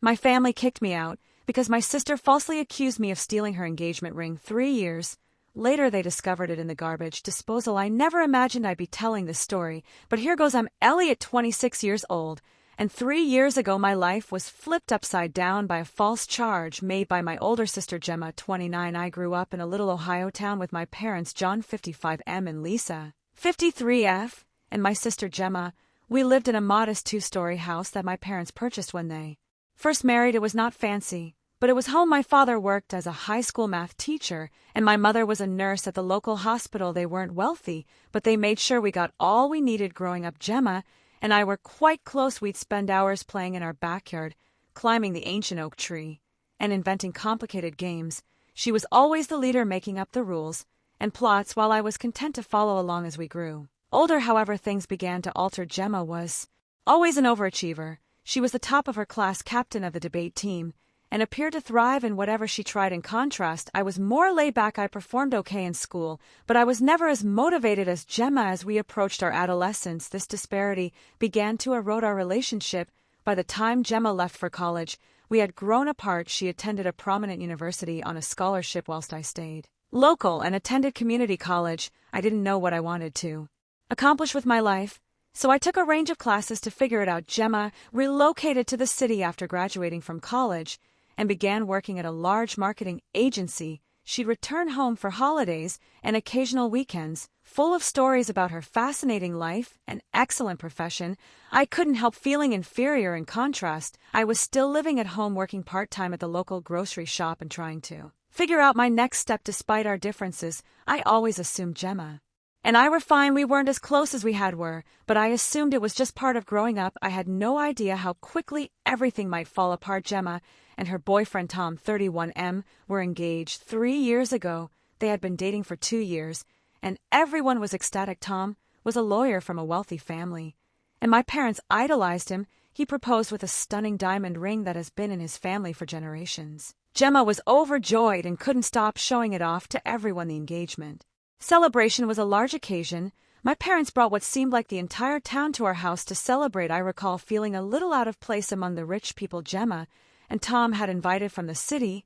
My family kicked me out because my sister falsely accused me of stealing her engagement ring 3 years. Later they discovered it in the garbage disposal. I never imagined I'd be telling this story, but here goes. I'm Elliot, 26 years old, and 3 years ago my life was flipped upside down by a false charge made by my older sister Gemma, 29. I grew up in a little Ohio town with my parents John, 55M, and Lisa, 53F, and my sister Gemma. We lived in a modest 2-story house that my parents purchased when they first married. It was not fancy, but it was home. My father worked as a high school math teacher, and my mother was a nurse at the local hospital. They weren't wealthy, but they made sure we got all we needed. Growing up, Gemma and I were quite close. We'd spend hours playing in our backyard, climbing the ancient oak tree, and inventing complicated games. She was always the leader, making up the rules and plots, while I was content to follow along. As we grew older, however, things began to alter. Gemma was always an overachiever. She was the top of her class, captain of the debate team, and appeared to thrive in whatever she tried. In contrast, I was more laid back. I performed okay in school, but I was never as motivated as Gemma. As we approached our adolescence, this disparity began to erode our relationship. By the time Gemma left for college, we had grown apart. She attended a prominent university on a scholarship whilst I stayed local and attended community college. I didn't know what I wanted to accomplish with my life, so I took a range of classes to figure it out. Gemma relocated to the city after graduating from college and began working at a large marketing agency. She'd return home for holidays and occasional weekends, full of stories about her fascinating life and excellent profession. I couldn't help feeling inferior. In contrast, I was still living at home, working part-time at the local grocery shop and trying to figure out my next step. Despite our differences, I always assumed Gemma and I were fine. We weren't as close as we were, but I assumed it was just part of growing up. I had no idea how quickly everything might fall apart. Gemma and her boyfriend Tom, 31M, were engaged 3 years ago. They had been dating for 2 years, and everyone was ecstatic. Tom was a lawyer from a wealthy family, and my parents idolized him. He proposed with a stunning diamond ring that has been in his family for generations. Gemma was overjoyed and couldn't stop showing it off to everyone. The engagement celebration was a large occasion. My parents brought what seemed like the entire town to our house to celebrate. I recall feeling a little out of place among the rich people Gemma and Tom had invited from the city.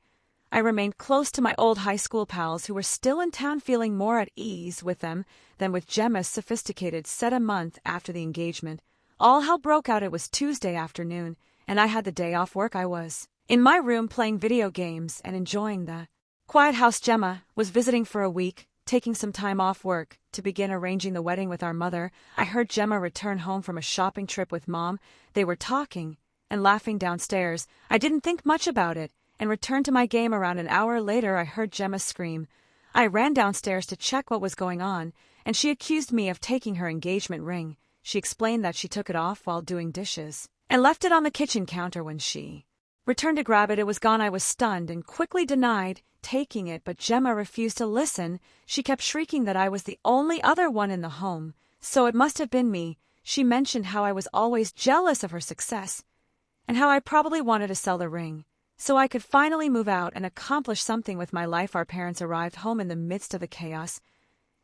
I remained close to my old high school pals who were still in town, feeling more at ease with them than with Gemma's sophisticated set. A month after the engagement, all hell broke out. It was Tuesday afternoon, and I had the day off work. I was in my room playing video games and enjoying the quiet house. Gemma was visiting for a week, taking some time off work to begin arranging the wedding with our mother. I heard Gemma return home from a shopping trip with Mom. They were talking and laughing downstairs. I didn't think much about it and returned to my game. Around an hour later, I heard Gemma scream. I ran downstairs to check what was going on, and she accused me of taking her engagement ring. She explained that she took it off while doing dishes and left it on the kitchen counter. When she returned to grab it, it was gone. I was stunned and quickly denied taking it, but Gemma refused to listen. She kept shrieking that I was the only other one in the home, so it must have been me. She mentioned how I was always jealous of her success and how I probably wanted to sell the ring so I could finally move out and accomplish something with my life. Our parents arrived home in the midst of the chaos,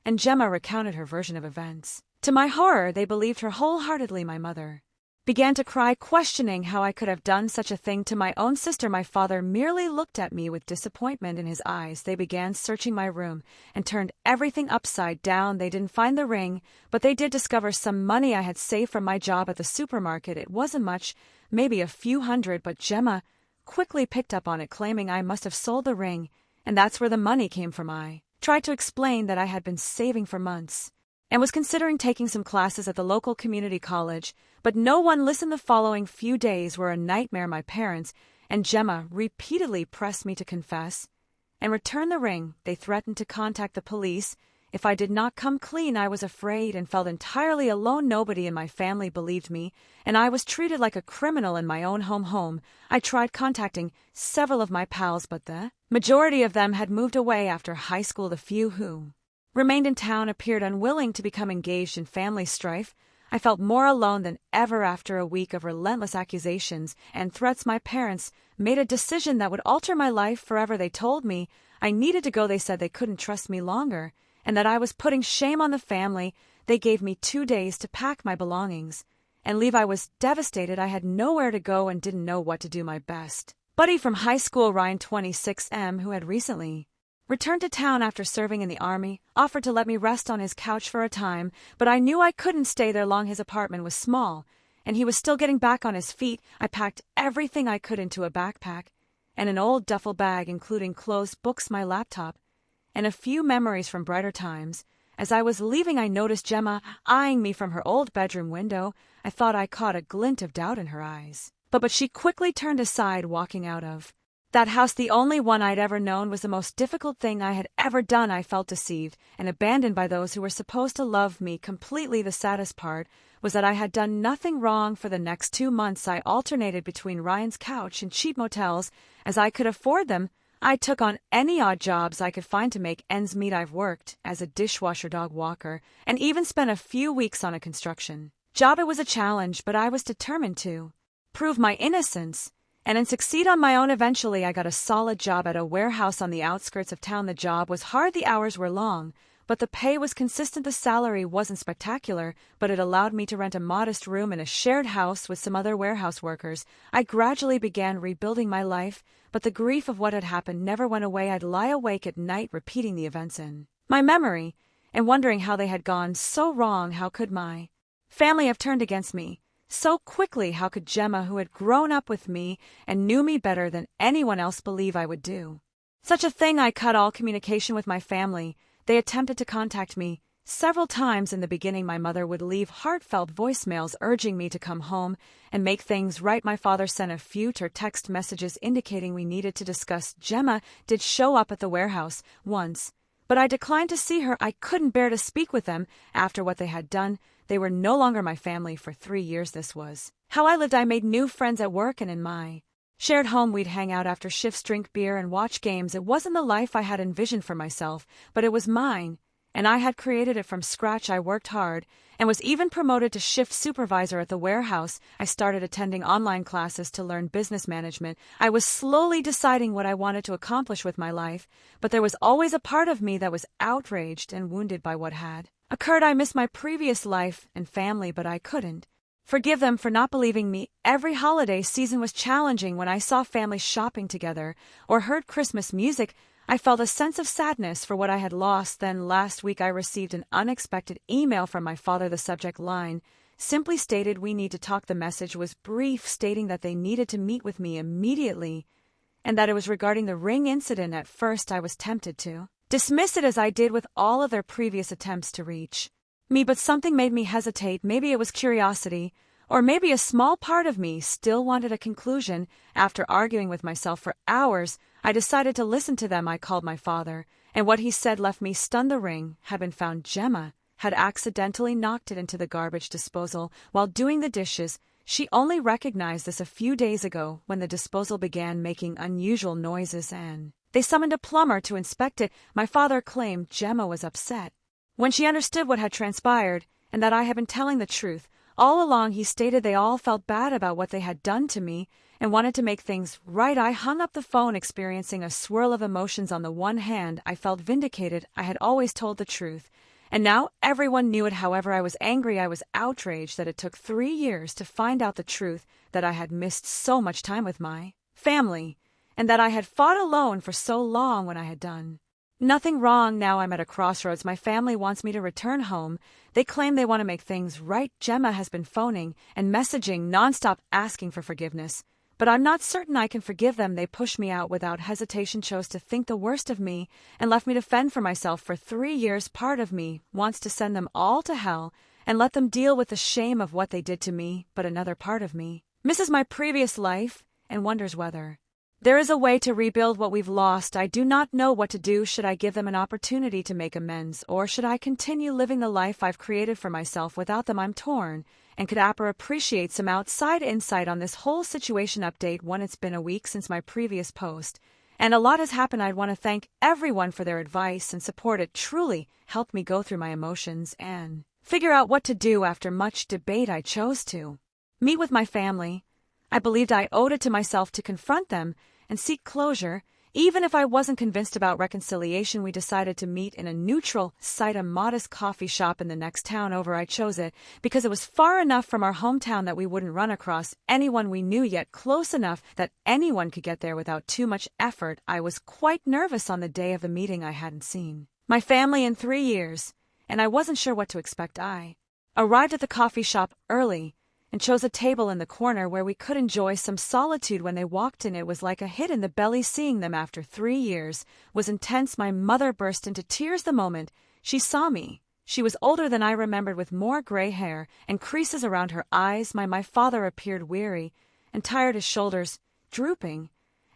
and Gemma recounted her version of events. To my horror, they believed her wholeheartedly. My mother began to cry, questioning how I could have done such a thing to my own sister. My father merely looked at me with disappointment in his eyes. They began searching my room and turned everything upside down. They didn't find the ring, but they did discover some money I had saved from my job at the supermarket. It wasn't much, maybe a few hundred, but Gemma quickly picked up on it, claiming I must have sold the ring, and that's where the money came from. I tried to explain that I had been saving for months and was considering taking some classes at the local community college, but no one listened. The following few days were a nightmare. My parents and Gemma repeatedly pressed me to confess and return the ring. They threatened to contact the police if I did not come clean. I was afraid and felt entirely alone. Nobody in my family believed me, and I was treated like a criminal in my own home. I tried contacting several of my pals, but the majority of them had moved away after high school. The few who remained in town appeared unwilling to become engaged in family strife. I felt more alone than ever after a week of relentless accusations and threats. My parents made a decision that would alter my life forever. They told me I needed to go. They said they couldn't trust me longer and that I was putting shame on the family. They gave me 2 days to pack my belongings and Levi was devastated. I had nowhere to go and didn't know what to do. My best buddy from high school, Ryan 26M, who had recently returned to town after serving in the army, offered to let me rest on his couch for a time, but I knew I couldn't stay there long. His apartment was small, and he was still getting back on his feet. I packed everything I could into a backpack and an old duffel bag, including clothes, books, my laptop, and a few memories from brighter times. As I was leaving, I noticed Gemma eyeing me from her old bedroom window. I thought I caught a glint of doubt in her eyes. But she quickly turned aside, walking out of that house. The only one I'd ever known was the most difficult thing I had ever done. I felt deceived and abandoned by those who were supposed to love me completely. The saddest part was that I had done nothing wrong. For the next 2 months, I alternated between Ryan's couch and cheap motels. As I could afford them, I took on any odd jobs I could find to make ends meet. I've worked as a dishwasher, dog walker, and even spent a few weeks on a construction job. It was a challenge, but I was determined to prove my innocence and succeed on my own. Eventually, I got a solid job at a warehouse on the outskirts of town. The job was hard, the hours were long, but the pay was consistent. The salary wasn't spectacular, but it allowed me to rent a modest room in a shared house with some other warehouse workers. I gradually began rebuilding my life, but the grief of what had happened never went away. I'd lie awake at night repeating the events in my memory and wondering how they had gone so wrong. How could my family have turned against me so quickly? How could Gemma, who had grown up with me and knew me better than anyone else, believe I would do such a thing? I cut all communication with my family. They attempted to contact me several times. In the beginning, my mother would leave heartfelt voicemails urging me to come home and make things right. My father sent a few text messages indicating we needed to discuss. Gemma did show up at the warehouse once, but I declined to see her. I couldn't bear to speak with them after what they had done. They were no longer my family. For 3 years, this was how I lived. I made new friends at work and in my shared home. We'd hang out after shifts, drink beer, and watch games. It wasn't the life I had envisioned for myself, but it was mine, and I had created it from scratch. I worked hard and was even promoted to shift supervisor at the warehouse. I started attending online classes to learn business management. I was slowly deciding what I wanted to accomplish with my life, but there was always a part of me that was outraged and wounded by what had occurred. I missed my previous life and family, but I couldn't forgive them for not believing me. Every holiday season was challenging. When I saw families shopping together or heard Christmas music, I felt a sense of sadness for what I had lost. Then last week, I received an unexpected email from my father. The subject line simply stated, "We need to talk." The message was brief, stating that they needed to meet with me immediately and that it was regarding the ring incident. At first, I was tempted to dismiss it, as I did with all of their previous attempts to reach me, but something made me hesitate. Maybe it was curiosity, or maybe a small part of me still wanted a conclusion. After arguing with myself for hours, I decided to listen to them. I called my father, and what he said left me stunned. The ring had been found. Gemma had accidentally knocked it into the garbage disposal while doing the dishes. She only recognized this a few days ago when the disposal began making unusual noises, and they summoned a plumber to inspect it. My father claimed Gemma was upset when she understood what had transpired and that I had been telling the truth all along. He stated they all felt bad about what they had done to me and wanted to make things right. I hung up the phone, experiencing a swirl of emotions. On the one hand, I felt vindicated. I had always told the truth, and now everyone knew it. However, I was angry. I was outraged that it took 3 years to find out the truth, that I had missed so much time with my family, and that I had fought alone for so long when I had done nothing wrong. Now I'm at a crossroads. My family wants me to return home. They claim they want to make things right. Gemma has been phoning and messaging nonstop asking for forgiveness, but I'm not certain I can forgive them. They pushed me out without hesitation, chose to think the worst of me, and left me to fend for myself for 3 years. Part of me wants to send them all to hell and let them deal with the shame of what they did to me, but another part of me misses my previous life and wonders whether there is a way to rebuild what we've lost. I do not know what to do. Should I give them an opportunity to make amends, or should I continue living the life I've created for myself without them? I'm torn, and could appreciate some outside insight on this whole situation. Update 1: It's been a week since my previous post, and a lot has happened. I'd want to thank everyone for their advice and support. It truly helped me go through my emotions and figure out what to do. After much debate, I chose to meet with my family. I believed I owed it to myself to confront them and seek closure. Even if I wasn't convinced about reconciliation, we decided to meet in a neutral site, a modest coffee shop in the next town over. I chose it because it was far enough from our hometown that we wouldn't run across anyone we knew, yet close enough that anyone could get there without too much effort. I was quite nervous on the day of the meeting. I hadn't seen my family in 3 years, and I wasn't sure what to expect. I arrived at the coffee shop early and chose a table in the corner where we could enjoy some solitude. When they walked in, it was like a hit in the belly. Seeing them after 3 years was intense. My mother burst into tears the moment she saw me. She was older than I remembered, with more gray hair and creases around her eyes. My father appeared weary and tired, his shoulders drooping,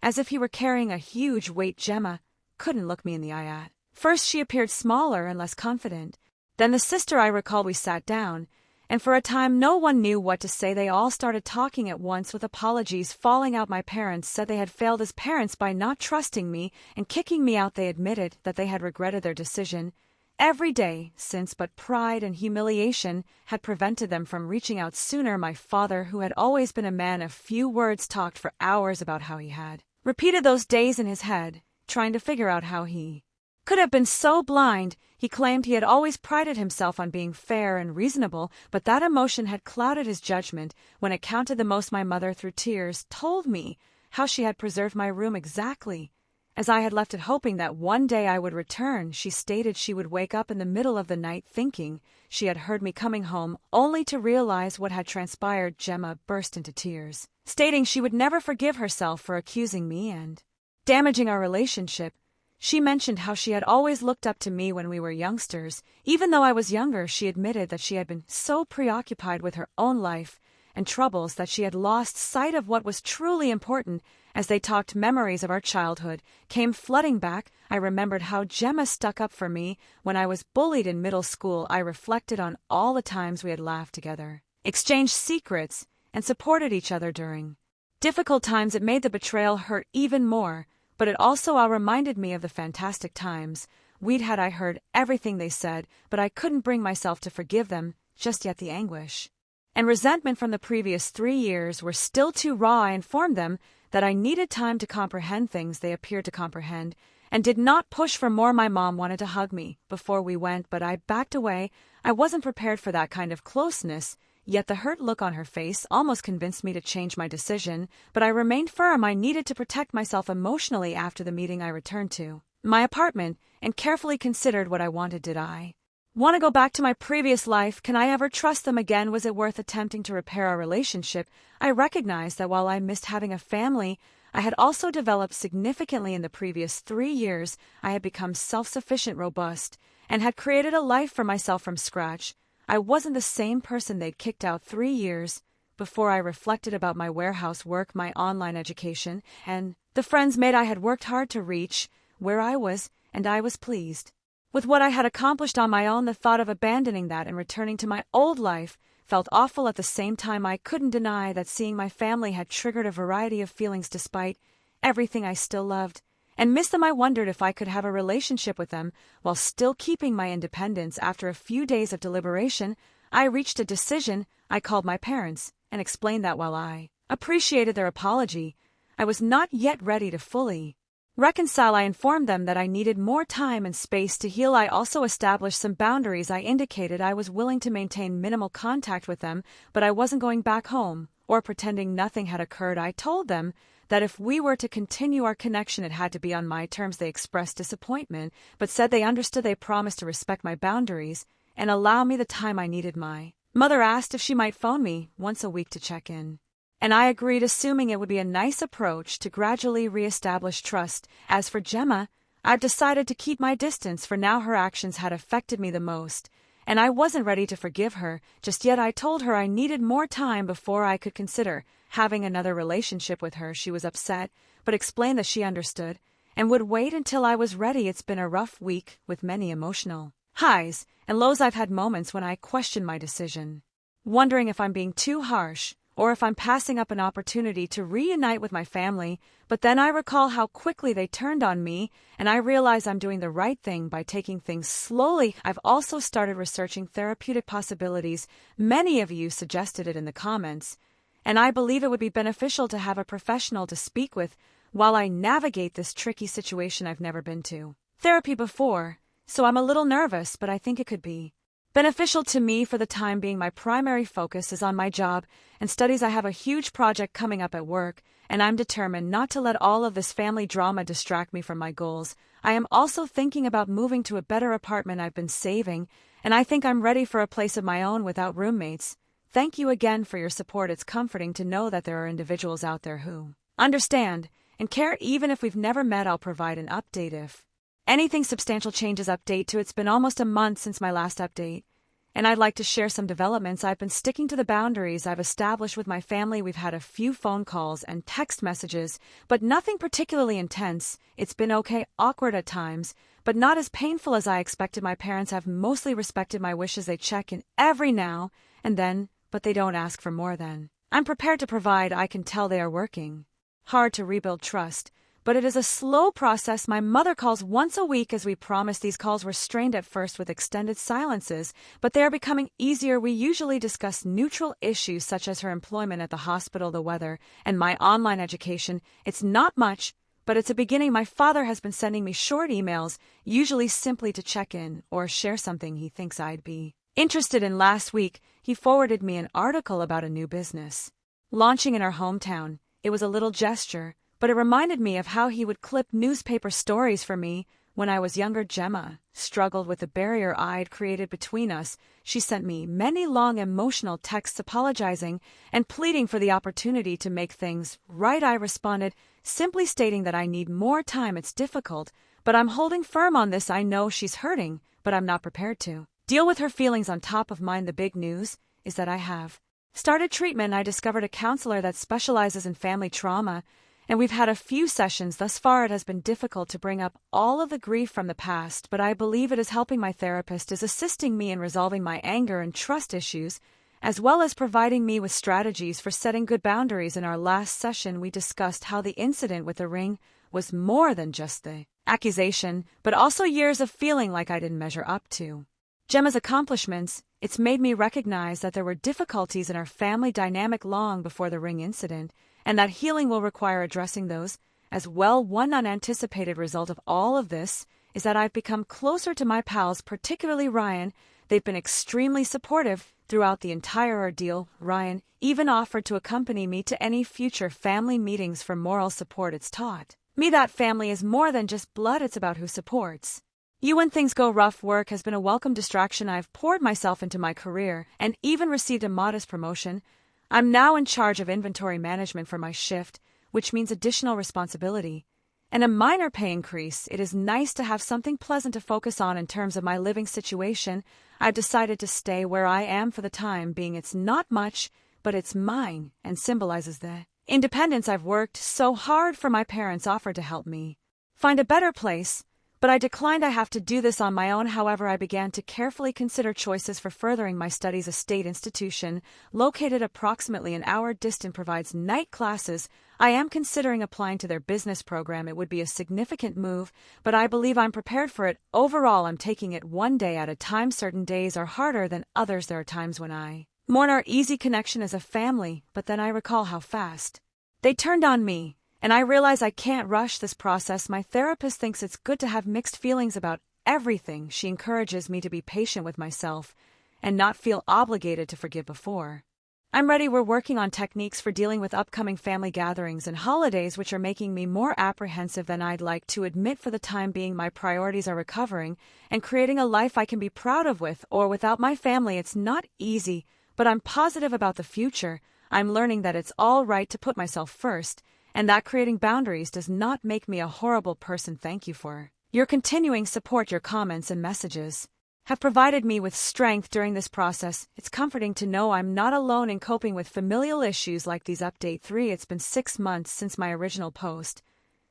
as if he were carrying a huge weight. Gemma couldn't look me in the eye. At first she appeared smaller and less confident. Then the sister. I recall we sat down, and for a time no one knew what to say. They all started talking at once, with apologies falling out. My parents said they had failed as parents by not trusting me and kicking me out. They admitted that they had regretted their decision every day since, but pride and humiliation had prevented them from reaching out sooner. My father, who had always been a man of few words, talked for hours about how he had repeated those days in his head, trying to figure out how he could have been so blind. He claimed he had always prided himself on being fair and reasonable, but that emotion had clouded his judgment when it counted the most. My mother, through tears, told me how she had preserved my room exactly as I had left it, hoping that one day I would return. She stated she would wake up in the middle of the night thinking she had heard me coming home, only to realize what had transpired. Gemma burst into tears, stating she would never forgive herself for accusing me and damaging our relationship. She mentioned how she had always looked up to me when we were youngsters. Even though I was younger, she admitted that she had been so preoccupied with her own life and troubles that she had lost sight of what was truly important. As they talked, memories of our childhood came flooding back. I remembered how Gemma stuck up for me when I was bullied in middle school. I reflected on all the times we had laughed together, exchanged secrets, and supported each other during difficult times. It made the betrayal hurt even more, but it also reminded me of the fantastic times we'd had. I heard everything they said, but I couldn't bring myself to forgive them just yet. The anguish and resentment from the previous 3 years were still too raw. I informed them that I needed time to comprehend things they appeared to comprehend, and did not push for more. My mom wanted to hug me before we went, but I backed away. I wasn't prepared for that kind of closeness, yet the hurt look on her face almost convinced me to change my decision. But I remained firm. I needed to protect myself emotionally. After the meeting, I returned to my apartment and carefully considered what I wanted. Did I want to go back to my previous life? Can I ever trust them again? Was it worth attempting to repair our relationship? I recognized that while I missed having a family, I had also developed significantly in the previous 3 years. I had become self-sufficient, robust, and had created a life for myself from scratch. I wasn't the same person they'd kicked out 3 years before. I reflected about my warehouse work, my online education, and the friends made. I had worked hard to reach where I was, and I was pleased with what I had accomplished on my own. The thought of abandoning that and returning to my old life felt awful. At the same time, I couldn't deny that seeing my family had triggered a variety of feelings. Despite everything, I still loved and missed them. I wondered if I could have a relationship with them while still keeping my independence. After a few days of deliberation, I reached a decision. I called my parents and explained that while I appreciated their apology, I was not yet ready to fully reconcile. I informed them that I needed more time and space to heal. I also established some boundaries. I indicated I was willing to maintain minimal contact with them, but I wasn't going back home or pretending nothing had occurred. I told them that if we were to continue our connection, it had to be on my terms. They expressed disappointment, but said they understood. They promised to respect my boundaries and allow me the time I needed. My mother asked if she might phone me once a week to check in, and I agreed, assuming it would be a nice approach to gradually reestablish trust. As for Gemma, I've decided to keep my distance for now. Her actions had affected me the most, and I wasn't ready to forgive her just yet. I told her I needed more time before I could consider having another relationship with her. She was upset, but explained that she understood and would wait until I was ready. It's been a rough week with many emotional highs and lows. I've had moments when I questioned my decision, wondering if I'm being too harsh or if I'm passing up an opportunity to reunite with my family. But then I recall how quickly they turned on me, and I realize I'm doing the right thing by taking things slowly. I've also started researching therapeutic possibilities. Many of you suggested it in the comments, and I believe it would be beneficial to have a professional to speak with. while I navigate this tricky situation I've never been to therapy before, so I'm a little nervous, but I think it could be beneficial to me for the time being. My primary focus is on my job and studies. I have a huge project coming up at work, and I'm determined not to let all of this family drama distract me from my goals. I am also thinking about moving to a better apartment I've been saving, and I think I'm ready for a place of my own without roommates. Thank you again for your support. It's comforting to know that there are individuals out there who understand and care. Even if we've never met, I'll provide an update if anything substantial changes. Update 2. It's been almost a month since my last update, and I'd like to share some developments. I've been sticking to the boundaries I've established with my family. We've had a few phone calls and text messages, but nothing particularly intense. It's been okay, awkward at times, but not as painful as I expected. My parents have mostly respected my wishes. They check in every now and then, but they don't ask for more than I'm prepared to provide. I can tell they are working hard to rebuild trust, but it is a slow process. My mother calls once a week as we promised. These calls were strained at first with extended silences, but they are becoming easier. We usually discuss neutral issues such as her employment at the hospital, the weather, and my online education. It's not much, but it's a beginning. My father has been sending me short emails, usually simply to check in or share something he thinks I'd be interested in. Last week, he forwarded me an article about a new business launching in our hometown. It was a little gesture, but it reminded me of how he would clip newspaper stories for me when I was younger. Gemma struggled with the barrier I'd created between us. She sent me many long emotional texts apologizing and pleading for the opportunity to make things right. I responded, simply stating that I need more time. It's difficult, but I'm holding firm on this. I know she's hurting, but I'm not prepared to deal with her feelings on top of mine. The big news is that I have started treatment. I discovered a counselor that specializes in family trauma, and we've had a few sessions thus far. It has been difficult to bring up all of the grief from the past, but I believe it is helping. My therapist is assisting me in resolving my anger and trust issues, as well as providing me with strategies for setting good boundaries. In our last session, we discussed how the incident with the ring was more than just the accusation, but also years of feeling like I didn't measure up to Gemma's accomplishments. It's made me recognize that there were difficulties in our family dynamic long before the ring incident, and that healing will require addressing those as well. One unanticipated result of all of this is that I've become closer to my pals, particularly Ryan. They've been extremely supportive throughout the entire ordeal. Ryan even offered to accompany me to any future family meetings for moral support. It's taught me that family is more than just blood. It's about who supports you when things go rough. Work has been a welcome distraction. I've poured myself into my career and even received a modest promotion. I'm now in charge of inventory management for my shift, which means additional responsibility and a minor pay increase. It is nice to have something pleasant to focus on. In terms of my living situation, I've decided to stay where I am for the time being. It's not much, but it's mine and symbolizes the independence I've worked so hard for. My parents offered to help me find a better place, but I declined. I have to do this on my own. However, I began to carefully consider choices for furthering my studies. A state institution located approximately an hour distant provides night classes. I am considering applying to their business program. It would be a significant move, but I believe I'm prepared for it. Overall, I'm taking it one day at a time. Certain days are harder than others. There are times when I mourn our easy connection as a family, but then I recall how fast they turned on me, and I realize I can't rush this process. My therapist thinks it's good to have mixed feelings about everything. She encourages me to be patient with myself and not feel obligated to forgive before I'm ready. We're working on techniques for dealing with upcoming family gatherings and holidays, which are making me more apprehensive than I'd like to admit. For the time being, my priorities are recovering and creating a life I can be proud of with or without my family. It's not easy, but I'm positive about the future. I'm learning that it's all right to put myself first, and that creating boundaries does not make me a horrible person. Thank you for your continuing support. Your comments and messages have provided me with strength during this process. It's comforting to know I'm not alone in coping with familial issues like these. Update 3. It's been 6 months since my original post,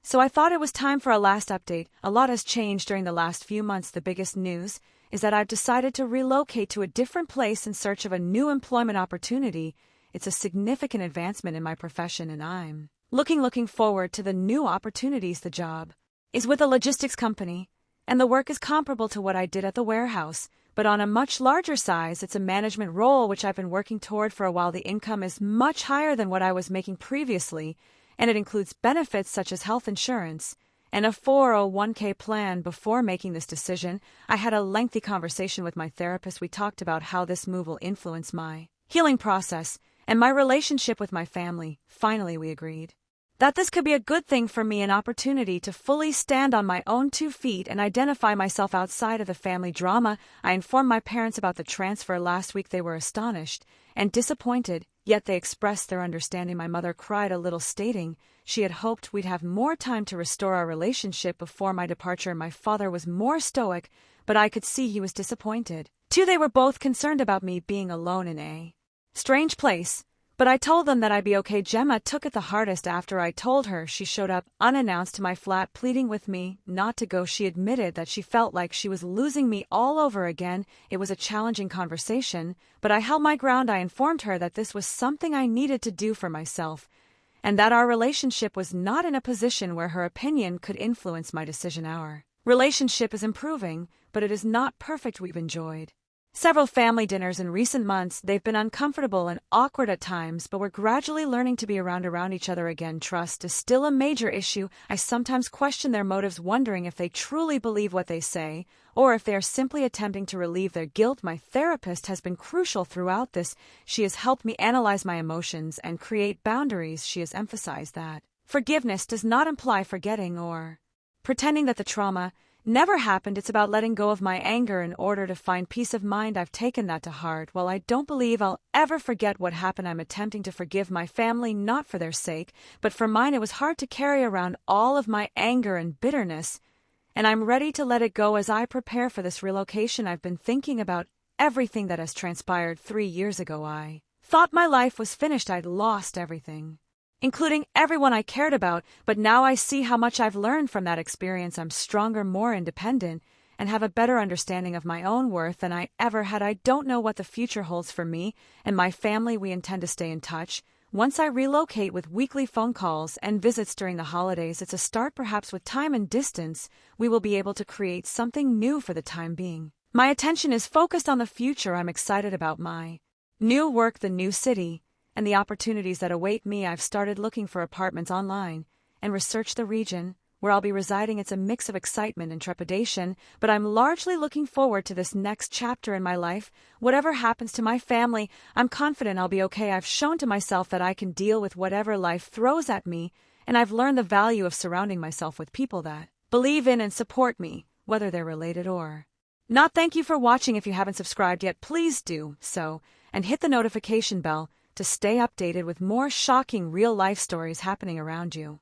so I thought it was time for a last update. A lot has changed during the last few months. The biggest news is that I've decided to relocate to a different place in search of a new employment opportunity. It's a significant advancement in my profession, and I'm looking forward to the new opportunities. The job is with a logistics company, and the work is comparable to what I did at the warehouse, but on a much larger size. It's a management role which I've been working toward for a while. The income is much higher than what I was making previously, and it includes benefits such as health insurance and a 401k plan. Before making this decision, I had a lengthy conversation with my therapist. We talked about how this move will influence my healing process and my relationship with my family. Finally, we agreed that this could be a good thing for me, an opportunity to fully stand on my own 2 feet and identify myself outside of the family drama. I informed my parents about the transfer last week. They were astonished and disappointed, yet they expressed their understanding. My mother cried a little, stating she had hoped we'd have more time to restore our relationship before my departure. My father was more stoic, but I could see he was disappointed. Too, they were both concerned about me being alone in a strange place, but I told them that I'd be okay. Gemma took it the hardest after I told her. She showed up unannounced to my flat, pleading with me not to go. She admitted that she felt like she was losing me all over again. It was a challenging conversation, but I held my ground. I informed her that this was something I needed to do for myself, and that our relationship was not in a position where her opinion could influence my decision. Our relationship is improving, but it is not perfect. We've enjoyed several family dinners in recent months. They've been uncomfortable and awkward at times, but we're gradually learning to be around each other again. Trust is still a major issue. I sometimes question their motives, wondering if they truly believe what they say, or if they are simply attempting to relieve their guilt. My therapist has been crucial throughout this. She has helped me analyze my emotions and create boundaries. She has emphasized that forgiveness does not imply forgetting or pretending that the trauma never happened. It's about letting go of my anger in order to find peace of mind. I've taken that to heart. While I don't believe I'll ever forget what happened, I'm attempting to forgive my family, not for their sake, but for mine. It was hard to carry around all of my anger and bitterness, and I'm ready to let it go as I prepare for this relocation. I've been thinking about everything that has transpired. 3 years ago, I thought my life was finished. I'd lost everything, including everyone I cared about, but now I see how much I've learned from that experience. I'm stronger, more independent, and have a better understanding of my own worth than I ever had. I don't know what the future holds for me and my family. We intend to stay in touch once I relocate, with weekly phone calls and visits during the holidays. It's a start. Perhaps with time and distance, we will be able to create something new. For the time being, my attention is focused on the future. I'm excited about my new work, the new city, and the opportunities that await me. I've started looking for apartments online and researched the region where I'll be residing. It's a mix of excitement and trepidation, but I'm largely looking forward to this next chapter in my life. Whatever happens to my family, I'm confident I'll be okay. I've shown to myself that I can deal with whatever life throws at me, and I've learned the value of surrounding myself with people that believe in and support me, whether they're related or not. Thank you for watching. If you haven't subscribed yet, please do so, and hit the notification bell to stay updated with more shocking real-life stories happening around you.